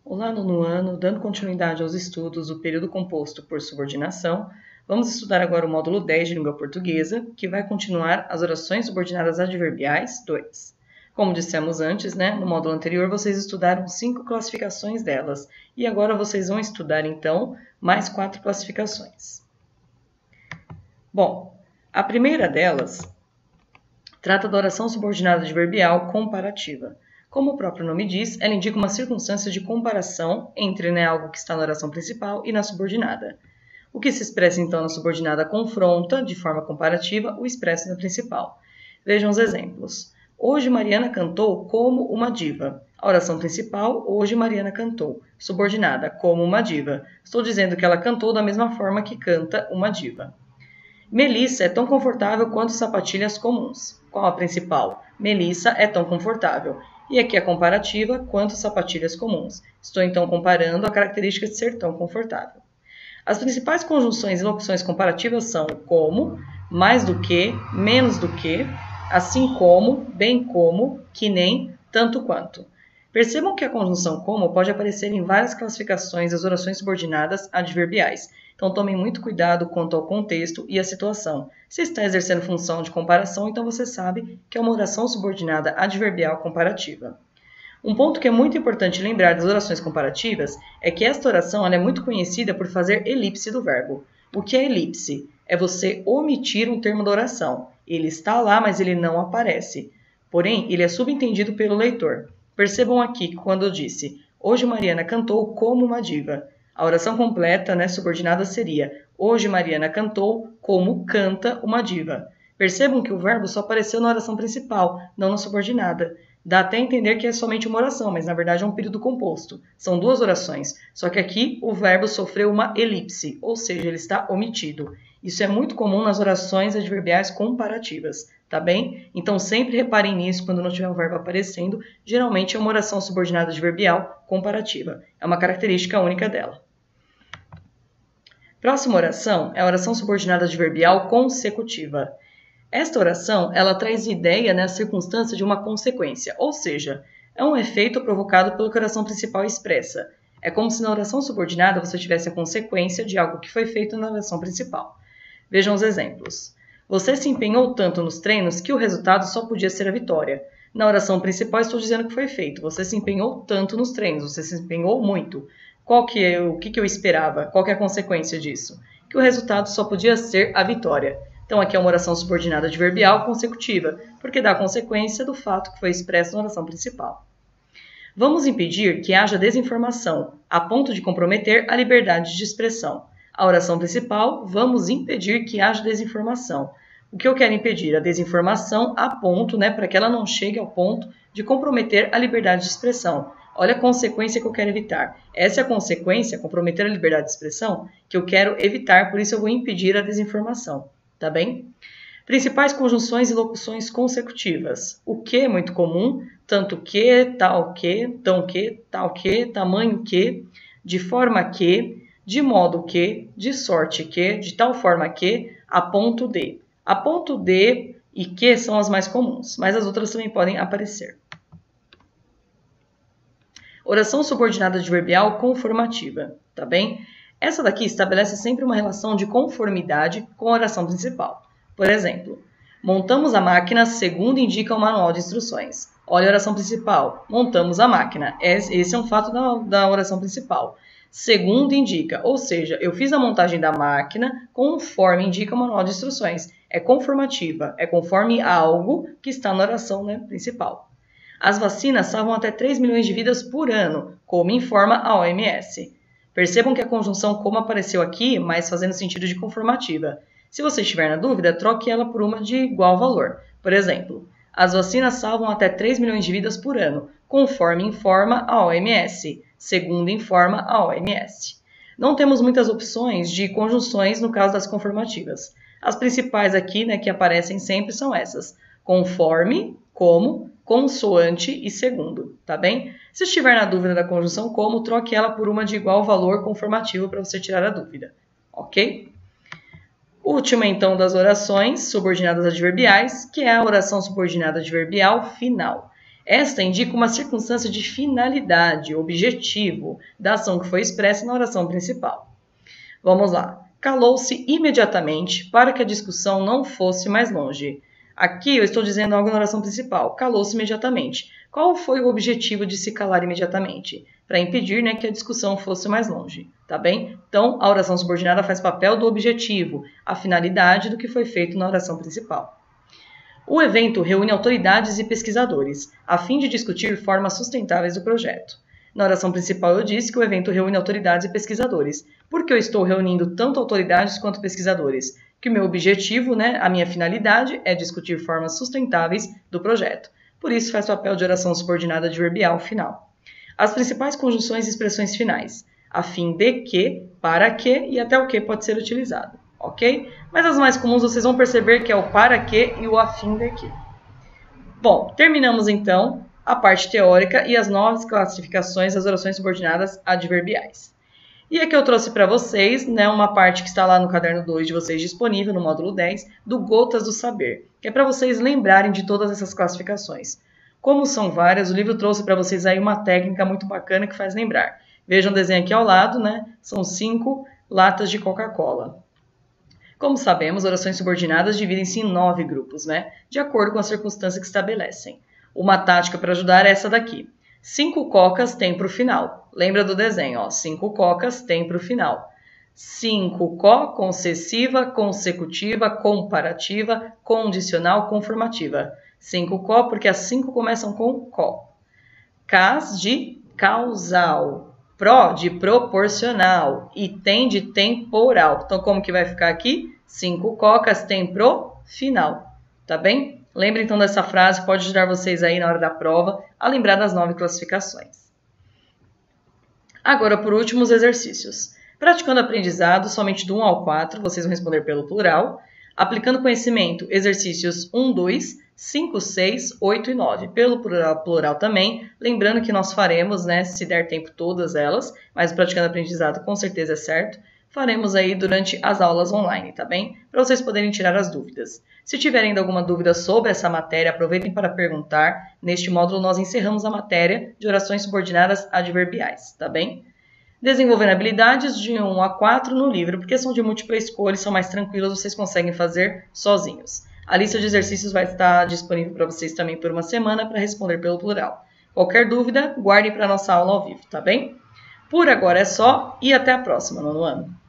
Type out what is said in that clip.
Olá, nono ano, dando continuidade aos estudos do período composto por subordinação, vamos estudar agora o módulo 10 de língua portuguesa, que vai continuar as orações subordinadas adverbiais 2. Como dissemos antes, no módulo anterior vocês estudaram 5 classificações delas, e agora vocês vão estudar então mais 4 classificações. Bom, a primeira delas trata da oração subordinada adverbial comparativa. Como o próprio nome diz, ela indica uma circunstância de comparação entre algo que está na oração principal e na subordinada. O que se expressa então na subordinada confronta, de forma comparativa, o expresso na principal. Vejam os exemplos. Hoje Mariana cantou como uma diva. A oração principal, hoje Mariana cantou. Subordinada, como uma diva. Estou dizendo que ela cantou da mesma forma que canta uma diva. Melissa é tão confortável quanto sapatilhas comuns. Qual a principal? Melissa é tão confortável. E aqui a comparativa quanto sapatilhas comuns. Estou então comparando a característica de ser tão confortável. As principais conjunções e locuções comparativas são como, mais do que, menos do que, assim como, bem como, que nem, tanto quanto. Percebam que a conjunção como pode aparecer em várias classificações das orações subordinadas adverbiais. Então tomem muito cuidado quanto ao contexto e à situação. Se está exercendo função de comparação, então você sabe que é uma oração subordinada adverbial comparativa. Um ponto que é muito importante lembrar das orações comparativas é que esta oração é muito conhecida por fazer elipse do verbo. O que é elipse? É você omitir um termo da oração. Ele está lá, mas ele não aparece. Porém, ele é subentendido pelo leitor. Percebam aqui que quando eu disse, hoje Mariana cantou como uma diva. A oração completa, subordinada seria, hoje Mariana cantou como canta uma diva. Percebam que o verbo só apareceu na oração principal, não na subordinada. Dá até a entender que é somente uma oração, mas na verdade é um período composto. São duas orações, só que aqui o verbo sofreu uma elipse, ou seja, ele está omitido. Isso é muito comum nas orações adverbiais comparativas, tá bem? Então sempre reparem nisso quando não tiver um verbo aparecendo. Geralmente é uma oração subordinada adverbial comparativa. É uma característica única dela. Próxima oração é a oração subordinada adverbial consecutiva. Esta oração, ela traz ideia, a circunstância de uma consequência, ou seja, é um efeito provocado pelo que a oração principal expressa. É como se na oração subordinada você tivesse a consequência de algo que foi feito na oração principal. Vejam os exemplos. Você se empenhou tanto nos treinos que o resultado só podia ser a vitória. Na oração principal estou dizendo que foi feito. Você se empenhou tanto nos treinos, você se empenhou muito. O que eu esperava? Qual que é a consequência disso? Que o resultado só podia ser a vitória. Então aqui é uma oração subordinada adverbial consecutiva, porque dá consequência do fato que foi expresso na oração principal. Vamos impedir que haja desinformação, a ponto de comprometer a liberdade de expressão. A oração principal, vamos impedir que haja desinformação. O que eu quero impedir? A desinformação a ponto, para que ela não chegue ao ponto de comprometer a liberdade de expressão. Olha a consequência que eu quero evitar. Essa é a consequência, comprometer a liberdade de expressão, que eu quero evitar, por isso eu vou impedir a desinformação. Tá bem? Principais conjunções e locuções consecutivas. O que é muito comum, tanto que, tal que, tão que, tal que, tamanho que, de forma que, de modo que, de sorte que, de tal forma que, a ponto de. A ponto de e que são as mais comuns, mas as outras também podem aparecer. Oração subordinada adverbial conformativa, tá bem? Essa daqui estabelece sempre uma relação de conformidade com a oração principal. Por exemplo, montamos a máquina segundo indica o manual de instruções. Olha a oração principal, montamos a máquina. Esse é um fato da oração principal. Segundo indica, ou seja, eu fiz a montagem da máquina conforme indica o manual de instruções. É conformativa, é conforme algo que está na oração principal. As vacinas salvam até 3 milhões de vidas por ano, como informa a OMS. Percebam que a conjunção como apareceu aqui, mas fazendo sentido de conformativa. Se você estiver na dúvida, troque ela por uma de igual valor. Por exemplo, as vacinas salvam até 3 milhões de vidas por ano, conforme informa a OMS, segundo informa a OMS. Não temos muitas opções de conjunções no caso das conformativas. As principais aqui, que aparecem sempre são essas: conforme, como, consoante e segundo, tá bem? Se estiver na dúvida da conjunção como, troque ela por uma de igual valor conformativo para você tirar a dúvida, ok? Última, então, das orações subordinadas adverbiais, que é a oração subordinada adverbial final. Esta indica uma circunstância de finalidade, objetivo, da ação que foi expressa na oração principal. Vamos lá. Calou-se imediatamente para que a discussão não fosse mais longe. Aqui eu estou dizendo algo na oração principal. Calou-se imediatamente. Qual foi o objetivo de se calar imediatamente? Para impedir, né, que a discussão fosse mais longe, tá bem? Então, a oração subordinada faz papel do objetivo, a finalidade do que foi feito na oração principal. O evento reúne autoridades e pesquisadores, a fim de discutir formas sustentáveis do projeto. Na oração principal eu disse que o evento reúne autoridades e pesquisadores. Por que eu estou reunindo tanto autoridades quanto pesquisadores? Que o meu objetivo, né, a minha finalidade é discutir formas sustentáveis do projeto. Por isso faz papel de oração subordinada adverbial final. As principais conjunções e expressões finais. A fim de que, para que e até o que pode ser utilizado. Ok? Mas as mais comuns vocês vão perceber que é o para que e o a fim de que. Bom, terminamos então a parte teórica e as 9 classificações das orações subordinadas adverbiais. E aqui eu trouxe para vocês, né, uma parte que está lá no caderno 2 de vocês disponível, no módulo 10, do Gotas do Saber, que é para vocês lembrarem de todas essas classificações. Como são várias, o livro trouxe para vocês aí uma técnica muito bacana que faz lembrar. Vejam o desenho aqui ao lado, né? São 5 latas de Coca-Cola. Como sabemos, orações subordinadas dividem-se em 9 grupos, né? De acordo com a circunstância que estabelecem. Uma tática para ajudar é essa daqui. 5 cocas tem para o final. Lembra do desenho, ó. 5 cocas tem para o final. 5 concessiva, consecutiva, comparativa, condicional, conformativa. 5 porque as 5 começam com co. Cas de causal. Pro de proporcional. E tem de temporal. Então, como que vai ficar aqui? 5 cocas tem pro final. Tá bem? Lembre então dessa frase, pode ajudar vocês aí na hora da prova a lembrar das 9 classificações. Agora, por último, os exercícios. Praticando aprendizado, somente do 1 ao 4, vocês vão responder pelo plural. Aplicando conhecimento, exercícios 1, 2, 5, 6, 8 e 9. Pelo plural também, lembrando que nós faremos, né, se der tempo, todas elas, mas o praticando aprendizado com certeza é certo. Faremos aí durante as aulas online, tá bem? Para vocês poderem tirar as dúvidas. Se tiverem ainda alguma dúvida sobre essa matéria, aproveitem para perguntar. Neste módulo nós encerramos a matéria de orações subordinadas adverbiais, tá bem? Desenvolvendo habilidades de 1 a 4 no livro, porque são de múltipla escolha e são mais tranquilas, vocês conseguem fazer sozinhos. A lista de exercícios vai estar disponível para vocês também por uma semana para responder pelo plural. Qualquer dúvida, guardem para a nossa aula ao vivo, tá bem? Por agora é só e até a próxima, nono ano.